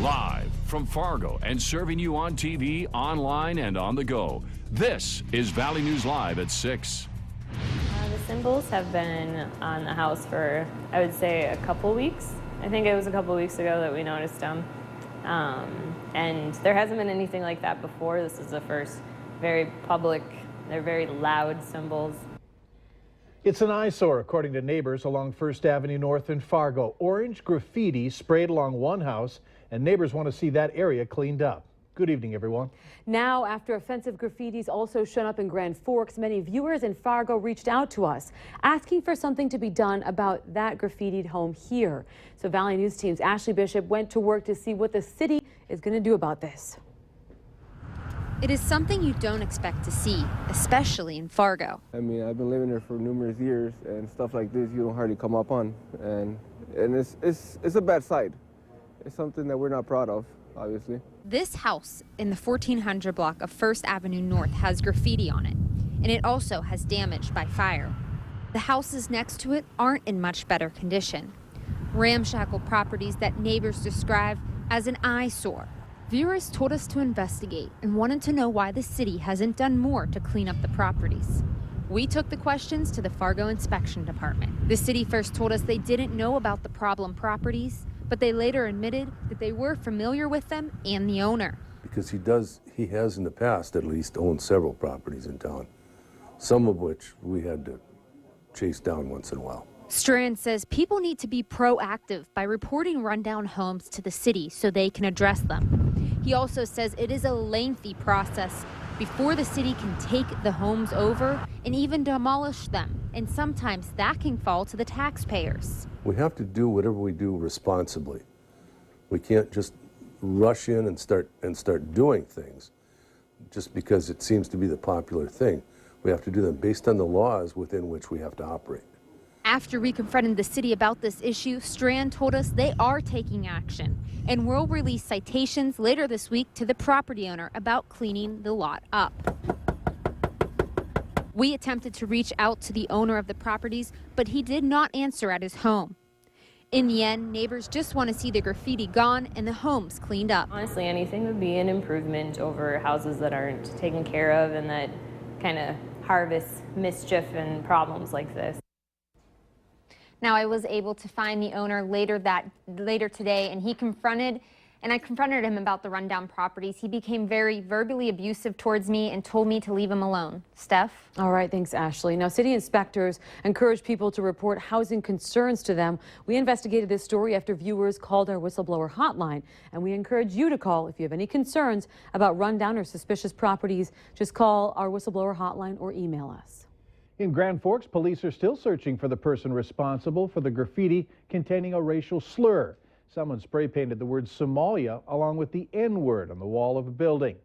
Live from Fargo and serving you on TV, online, and on the go. This is Valley News Live at 6. The symbols have been on the house for, I would say, a couple weeks. I think it was a couple weeks ago that we noticed them. And there hasn't been anything like that before. This is the first very public, they're very loud symbols. It's an eyesore, according to neighbors along First Avenue North in Fargo. Orange graffiti sprayed along one house, and neighbors want to see that area cleaned up. Good evening, everyone. Now, after offensive graffitis also shown up in Grand Forks, many viewers in Fargo reached out to us, asking for something to be done about that graffitied home here. So Valley News Team's Ashley Bishop went to work to see what the city is going to do about this. It is something you don't expect to see, especially in Fargo. I mean, I've been living there for numerous years, and stuff like this you don't hardly come up on, and it's a bad sight. It's something that we're not proud of, obviously. This house in the 1400 block of First Avenue North has graffiti on it, and it also has damage by fire. The houses next to it aren't in much better condition. Ramshackle properties that neighbors describe as an eyesore. Viewers told us to investigate and wanted to know why the city hasn't done more to clean up the properties. We took the questions to the Fargo Inspection Department. The city first told us they didn't know about the problem properties, but they later admitted that they were familiar with them and the owner. Because he has in the past at least owned several properties in town, some of which we had to chase down once in a while. Strand says people need to be proactive by reporting rundown homes to the city so they can address them. He also says it is a lengthy process before the city can take the homes over and even demolish them, and sometimes that can fall to the taxpayers. We have to do whatever we do responsibly. We can't just rush in and start doing things just because it seems to be the popular thing. We have to do them based on the laws within which we have to operate. After we confronted the city about this issue, Strand told us they are taking action and will release citations later this week to the property owner about cleaning the lot up. We attempted to reach out to the owner of the properties, but he did not answer at his home. In the end, neighbors just want to see the graffiti gone and the homes cleaned up. Honestly, anything would be an improvement over houses that aren't taken care of and that kind of harvest mischief and problems like this. Now, I was able to find the owner later today, and I confronted him about the rundown properties. He became very verbally abusive towards me and told me to leave him alone. Steph? All right, thanks, Ashley. Now, city inspectors encourage people to report housing concerns to them. We investigated this story after viewers called our whistleblower hotline, and we encourage you to call if you have any concerns about rundown or suspicious properties. Just call our whistleblower hotline or email us. In Grand Forks, police are still searching for the person responsible for the graffiti containing a racial slur. Someone spray painted the word Somalia along with the N-word on the wall of a building.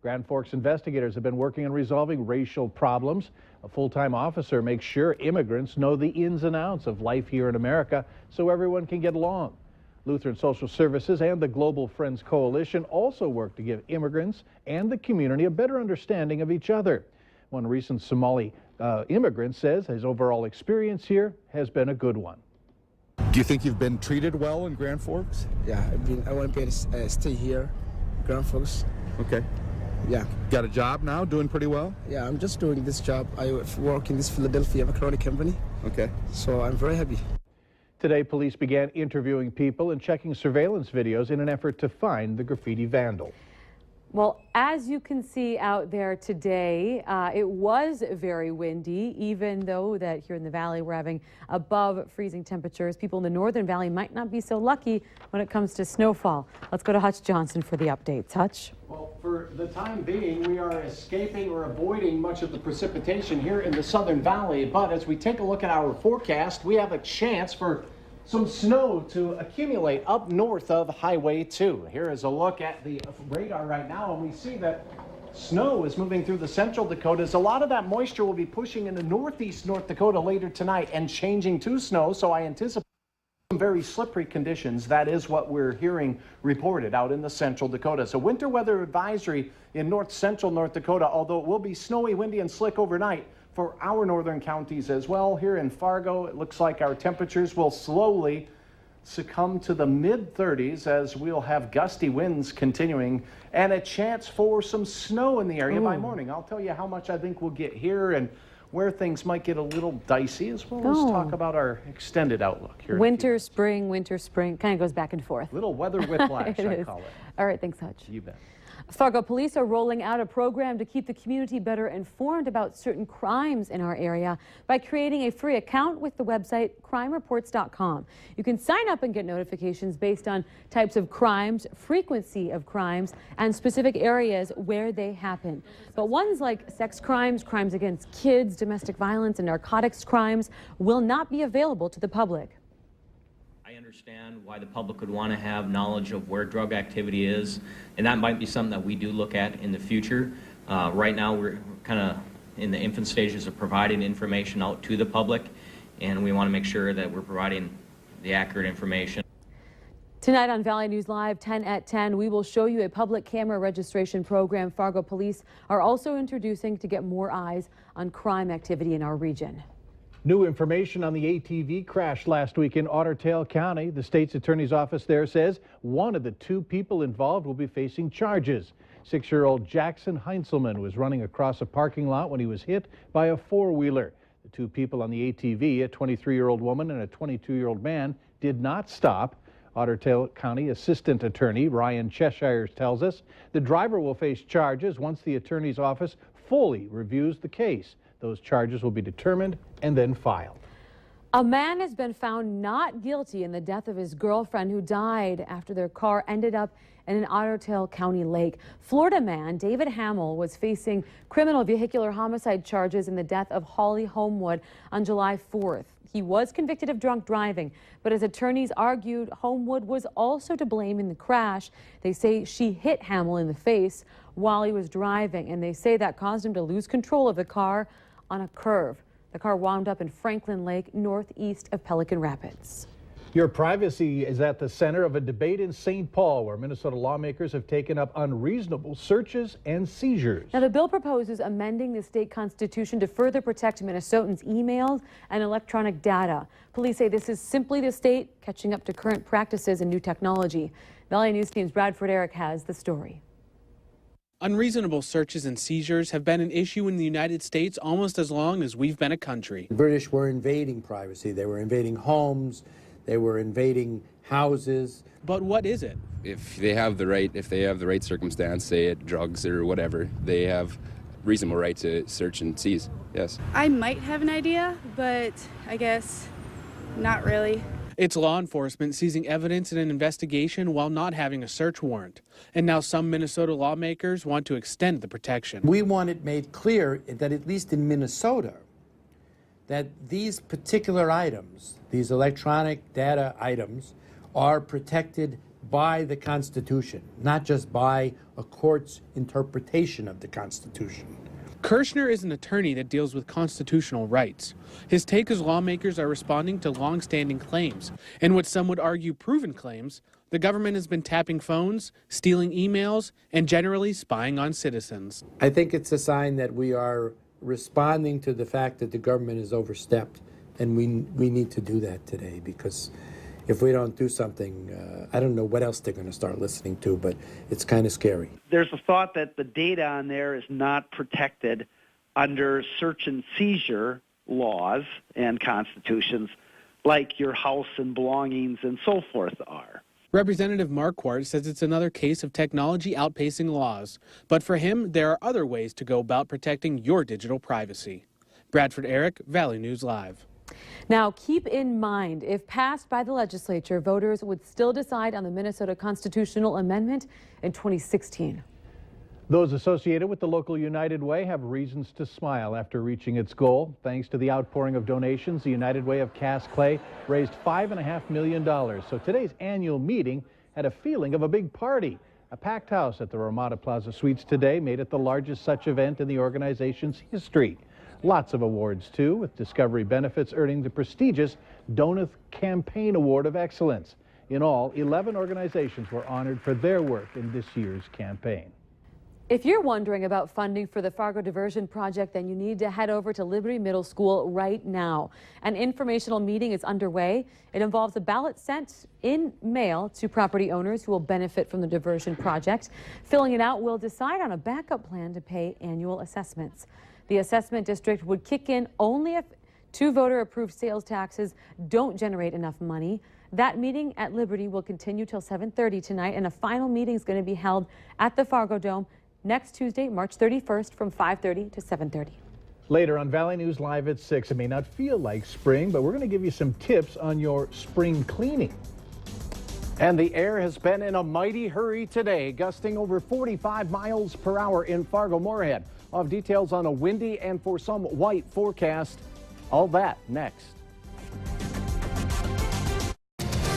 Grand Forks investigators have been working on resolving racial problems. A full-time officer makes sure immigrants know the ins and outs of life here in America so everyone can get along. Lutheran Social Services and the Global Friends Coalition also work to give immigrants and the community a better understanding of each other. One recent Somali immigrant says his overall experience here has been a good one. Do you think you've been treated well in Grand Forks? Yeah, I want to be able to stay here, Grand Forks. Okay. Yeah. Got a job now, doing pretty well? Yeah, I'm just doing this job. I work in this Philadelphia macaroni company. Okay. So I'm very happy. Today, police began interviewing people and checking surveillance videos in an effort to find the graffiti vandal. Well, as you can see out there today, it was very windy, even though that here in the valley we're having above freezing temperatures. People in the northern valley might not be so lucky when it comes to snowfall. Let's go to Hutch Johnson for the updates. Hutch? Well, for the time being, we are escaping or avoiding much of the precipitation here in the southern valley. But as we take a look at our forecast, we have a chance for some snow to accumulate up north of Highway 2. Here is a look at the radar right now, and we see that snow is moving through the central Dakotas. A lot of that moisture will be pushing into northeast North Dakota later tonight and changing to snow, so I anticipate some very slippery conditions. That is what we're hearing reported out in the central Dakotas. A winter weather advisory in north central North Dakota, although it will be snowy, windy, and slick overnight for our northern counties as well. Here in Fargo, it looks like our temperatures will slowly succumb to the mid-30s as we'll have gusty winds continuing and a chance for some snow in the area by morning. I'll tell you how much I think we'll get here and where things might get a little dicey, as well as talk about our extended outlook here. Winter, spring, kind of goes back and forth. Little weather whiplash, I call it. All right, thanks, Hutch. You bet. Fargo police are rolling out a program to keep the community better informed about certain crimes in our area by creating a free account with the website crimereports.com. You can sign up and get notifications based on types of crimes, frequency of crimes, and specific areas where they happen. But ones like sex crimes, crimes against kids, domestic violence, and narcotics crimes will not be available to the public. I understand why the public would want to have knowledge of where drug activity is, and that might be something that we do look at in the future. Right now, we're kind of in the infant stages of providing information out to the public, and we want to make sure that we're providing the accurate information. Tonight on Valley News Live, 10 at 10, we will show you a public camera registration program Fargo police are also introducing to get more eyes on crime activity in our region. New information on the ATV crash last week in Otter Tail County. The state's attorney's office there says one of the two people involved will be facing charges. 6-year-old Jackson Heinzelman was running across a parking lot when he was hit by a four-wheeler. The two people on the ATV, a 23-year-old woman and a 22-year-old man, did not stop. Otter Tail County Assistant Attorney Ryan Cheshire tells us the driver will face charges once the attorney's office fully reviews the case. Those charges will be determined and then filed. A man has been found not guilty in the death of his girlfriend who died after their car ended up in an Otter Tail County lake. Florida man David Hamill was facing criminal vehicular homicide charges in the death of Holly Homewood on July 4th. He was convicted of drunk driving, but as attorneys argued, Homewood was also to blame in the crash. They say she hit Hamill in the face while he was driving, and they say that caused him to lose control of the car on a curve. The car wound up in Franklin Lake, northeast of Pelican Rapids. Your privacy is at the center of a debate in St. Paul, where Minnesota lawmakers have taken up unreasonable searches and seizures. Now, the bill proposes amending the state constitution to further protect Minnesotans' emails and electronic data. Police say this is simply the state catching up to current practices and new technology. Valley News Team's Bradford Eric has the story. Unreasonable searches and seizures have been an issue in the United States almost as long as we've been a country. The British were invading privacy. They were invading homes. They were invading houses. But what is it? If they have the right circumstance, say it drugs or whatever, they have reasonable right to search and seize. Yes. I might have an idea, but I guess not really. It's law enforcement seizing evidence in an investigation while not having a search warrant. And now some Minnesota lawmakers want to extend the protection. We want it made clear that at least in Minnesota, that these particular items, these electronic data items, are protected by the Constitution, not just by a court's interpretation of the Constitution. Kirshner is an attorney that deals with constitutional rights. His take is lawmakers are responding to long-standing claims. And what some would argue proven claims, the government has been tapping phones, stealing emails, and generally spying on citizens. I think it's a sign that we are responding to the fact that the government has overstepped, and we need to do that today, because if we don't do something, I don't know what else they're going to start listening to, but it's kind of scary. There's a thought that the data on there is not protected under search and seizure laws and constitutions like your house and belongings and so forth are. Representative Marquardt says it's another case of technology outpacing laws. But for him, there are other ways to go about protecting your digital privacy. Bradford Eric, Valley News Live. Now, keep in mind, if passed by the legislature, voters would still decide on the Minnesota constitutional amendment in 2016. Those associated with the local United Way have reasons to smile after reaching its goal. Thanks to the outpouring of donations, the United Way of Cass Clay raised $5.5 million. So today's annual meeting had a feeling of a big party. A packed house at the Ramada Plaza Suites today made it the largest such event in the organization's history. Lots of awards, too, with Discovery Benefits earning the prestigious Donath Campaign Award of Excellence. In all, 11 organizations were honored for their work in this year's campaign. If you're wondering about funding for the Fargo Diversion Project, then you need to head over to Liberty Middle School right now. An informational meeting is underway. It involves a ballot sent in mail to property owners who will benefit from the diversion project. Filling it out will decide on a backup plan to pay annual assessments. The assessment district would kick in only if 2 voter-approved sales taxes don't generate enough money. That meeting at Liberty will continue till 7:30 tonight, and a final meeting is going to be held at the Fargo Dome next Tuesday, March 31st from 5:30 to 7:30. Later on Valley News Live at 6, it may not feel like spring, but we're going to give you some tips on your spring cleaning. And the air has been in a mighty hurry today, gusting over 45 miles per hour in Fargo-Moorhead. I'll have details on a windy and for some white forecast. All that next.